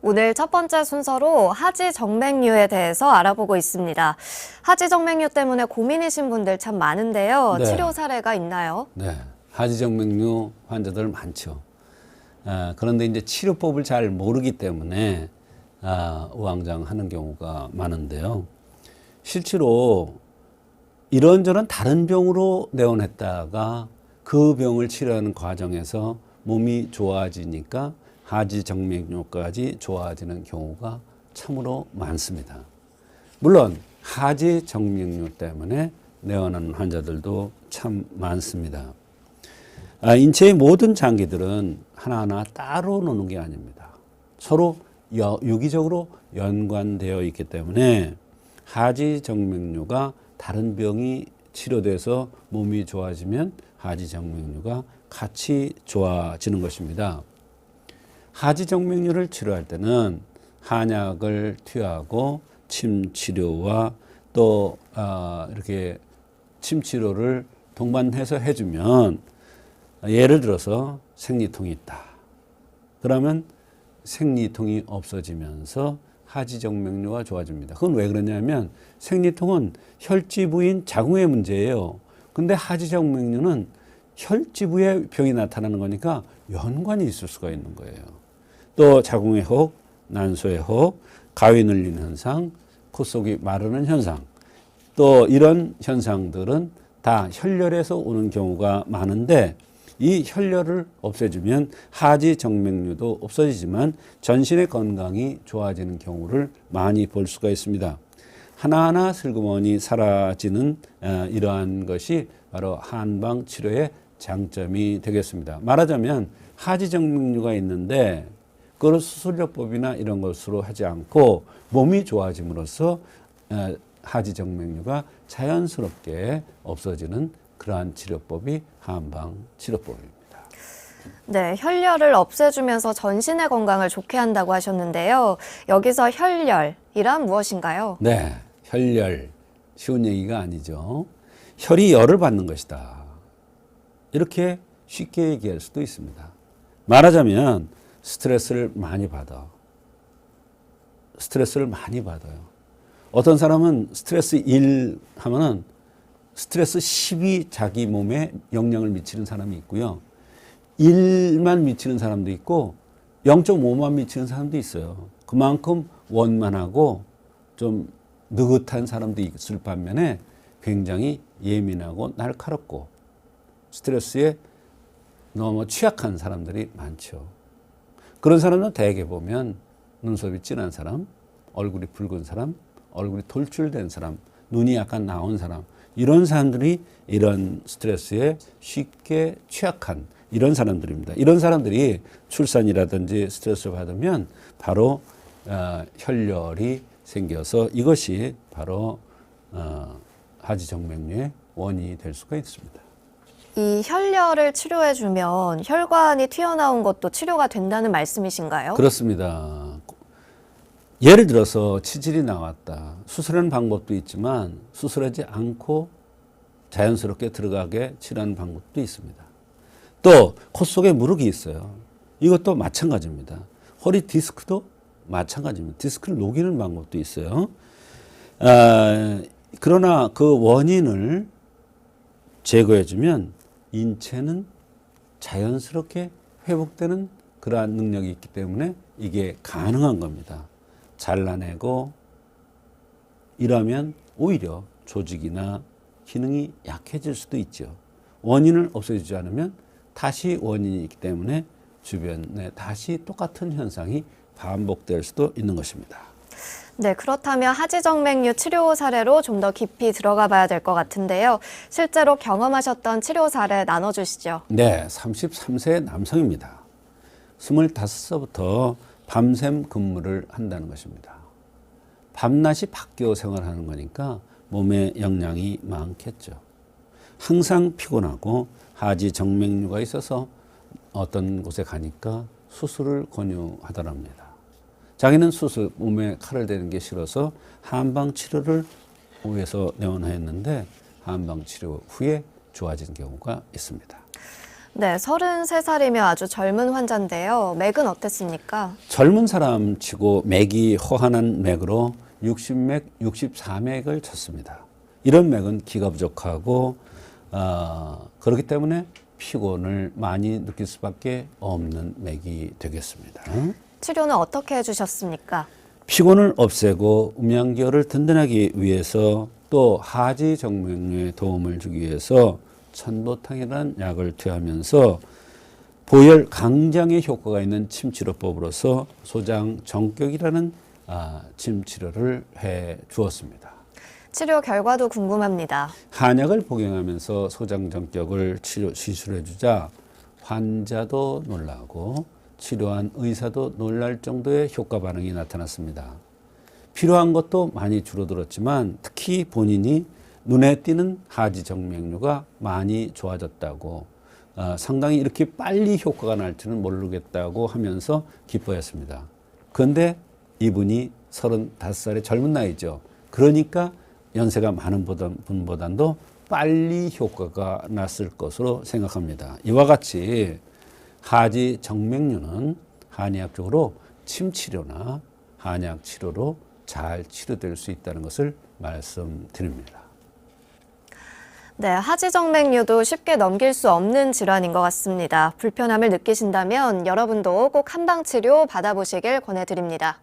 오늘 첫 번째 순서로 하지정맥류에 대해서 알아보고 있습니다. 하지정맥류 때문에 고민이신 분들 참 많은데요. 네. 치료 사례가 있나요? 네, 하지정맥류 환자들 많죠. 그런데 이제 치료법을 잘 모르기 때문에 우왕좌왕하는 경우가 많은데요. 실제로 이런저런 다른 병으로 내원했다가 그 병을 치료하는 과정에서 몸이 좋아지니까 하지정맥류까지 좋아지는 경우가 참으로 많습니다. 물론 하지정맥류 때문에 내원하는 환자들도 참 많습니다. 인체의 모든 장기들은 하나하나 따로 노는 게 아닙니다. 서로 유기적으로 연관되어 있기 때문에 하지정맥류가 다른 병이 치료돼서 몸이 좋아지면 하지정맥류가 같이 좋아지는 것입니다. 하지정맥류를 치료할 때는 한약을 투여하고 침 치료와 또 이렇게 침 치료를 동반해서 해주면, 예를 들어서 생리통이 있다. 그러면 생리통이 없어지면서 하지정맥류가 좋아집니다. 그건 왜 그러냐면 생리통은 혈지 부인 자궁의 문제예요. 근데 하지정맥류는 혈지 부에 병이 나타나는 거니까 연관이 있을 수가 있는 거예요. 또 자궁의 혹, 난소의 혹, 가위 눌리는 현상, 코 속이 마르는 현상, 또 이런 현상들은 다 혈열에서 오는 경우가 많은데, 이 혈열을 없애주면 하지정맥류도 없어지지만 전신의 건강이 좋아지는 경우를 많이 볼 수가 있습니다. 하나하나 슬그머니 사라지는 이러한 것이 바로 한방 치료의 장점이 되겠습니다. 말하자면 하지정맥류가 있는데 그걸 수술요법이나 이런 것으로 하지 않고 몸이 좋아짐으로써 하지정맥류가 자연스럽게 없어지는 그러한 치료법이 한방 치료법입니다. 네, 혈열을 없애주면서 전신의 건강을 좋게 한다고 하셨는데요. 여기서 혈열이란 무엇인가요? 네, 혈열. 쉬운 얘기가 아니죠. 혈이 열을 받는 것이다. 이렇게 쉽게 얘기할 수도 있습니다. 말하자면 스트레스를 많이 받아요. 어떤 사람은 스트레스 1 하면은 스트레스 10이 자기 몸에 영향을 미치는 사람이 있고요. 1만 미치는 사람도 있고 0.5만 미치는 사람도 있어요. 그만큼 원만하고 좀 느긋한 사람도 있을 반면에 굉장히 예민하고 날카롭고 스트레스에 너무 취약한 사람들이 많죠. 그런 사람은 대개 보면 눈썹이 진한 사람, 얼굴이 붉은 사람, 얼굴이 돌출된 사람, 눈이 약간 나온 사람, 이런 사람들이 이런 스트레스에 쉽게 취약한 이런 사람들입니다. 이런 사람들이 출산이라든지 스트레스를 받으면 바로 혈열이 생겨서 이것이 바로 하지정맥류의 원인이 될 수가 있습니다. 이 혈열을 치료해주면 혈관이 튀어나온 것도 치료가 된다는 말씀이신가요? 그렇습니다. 예를 들어서 치질이 나왔다. 수술하는 방법도 있지만 수술하지 않고 자연스럽게 들어가게 치료하는 방법도 있습니다. 또 코 속에 무르기 있어요. 이것도 마찬가지입니다. 허리 디스크도 마찬가지입니다. 디스크를 녹이는 방법도 있어요. 그러나 그 원인을 제거해주면 인체는 자연스럽게 회복되는 그러한 능력이 있기 때문에 이게 가능한 겁니다. 잘라내고 이러면 오히려 조직이나 기능이 약해질 수도 있죠. 원인을 없애주지 않으면 다시 원인이 있기 때문에 주변에 다시 똑같은 현상이 반복될 수도 있는 것입니다. 네, 그렇다면 하지정맥류 치료 사례로 좀 더 깊이 들어가 봐야 될 것 같은데요. 실제로 경험하셨던 치료 사례 나눠주시죠. 네, 33세 남성입니다. 25세부터 밤샘 근무를 한다는 것입니다. 밤낮이 바뀌어 생활하는 거니까 몸에 영향이 많겠죠. 항상 피곤하고 하지정맥류가 있어서 어떤 곳에 가니까 수술을 권유하더랍니다. 자기는 수술, 몸에 칼을 대는 게 싫어서 한방 치료를 위해서 내원하였는데 한방 치료 후에 좋아진 경우가 있습니다. 네, 33살이며 아주 젊은 환자인데요. 맥은 어땠습니까? 젊은 사람 치고 맥이 허한한 맥으로 60맥, 64맥을 쳤습니다. 이런 맥은 기가 부족하고 그렇기 때문에 피곤을 많이 느낄 수밖에 없는 맥이 되겠습니다. 치료는 어떻게 해주셨습니까? 피곤을 없애고 음양기혈을 든든하기 위해서 또 하지 정맥류에 도움을 주기 위해서 천도탕이라는 약을 투여하면서 보혈 강장에 효과가 있는 침치료법으로서 소장 정격이라는 침 치료를 해 주었습니다. 치료 결과도 궁금합니다. 한약을 복용하면서 소장 정격을 시술해 주자 환자도 놀라고 치료한 의사도 놀랄 정도의 효과 반응이 나타났습니다. 필요한 것도 많이 줄어들었지만 특히 본인이 눈에 띄는 하지 정맥류가 많이 좋아졌다고 상당히 이렇게 빨리 효과가 날 줄은 모르겠다고 하면서 기뻐했습니다. 그런데 이분이 35살의 젊은 나이죠. 그러니까 연세가 많은 분보다도 빨리 효과가 났을 것으로 생각합니다. 이와 같이 하지 정맥류는 한의학적으로 침치료나 한약 치료로 잘 치료될 수 있다는 것을 말씀드립니다. 네, 하지정맥류도 쉽게 넘길 수 없는 질환인 것 같습니다. 불편함을 느끼신다면 여러분도 꼭 한방치료 받아보시길 권해드립니다.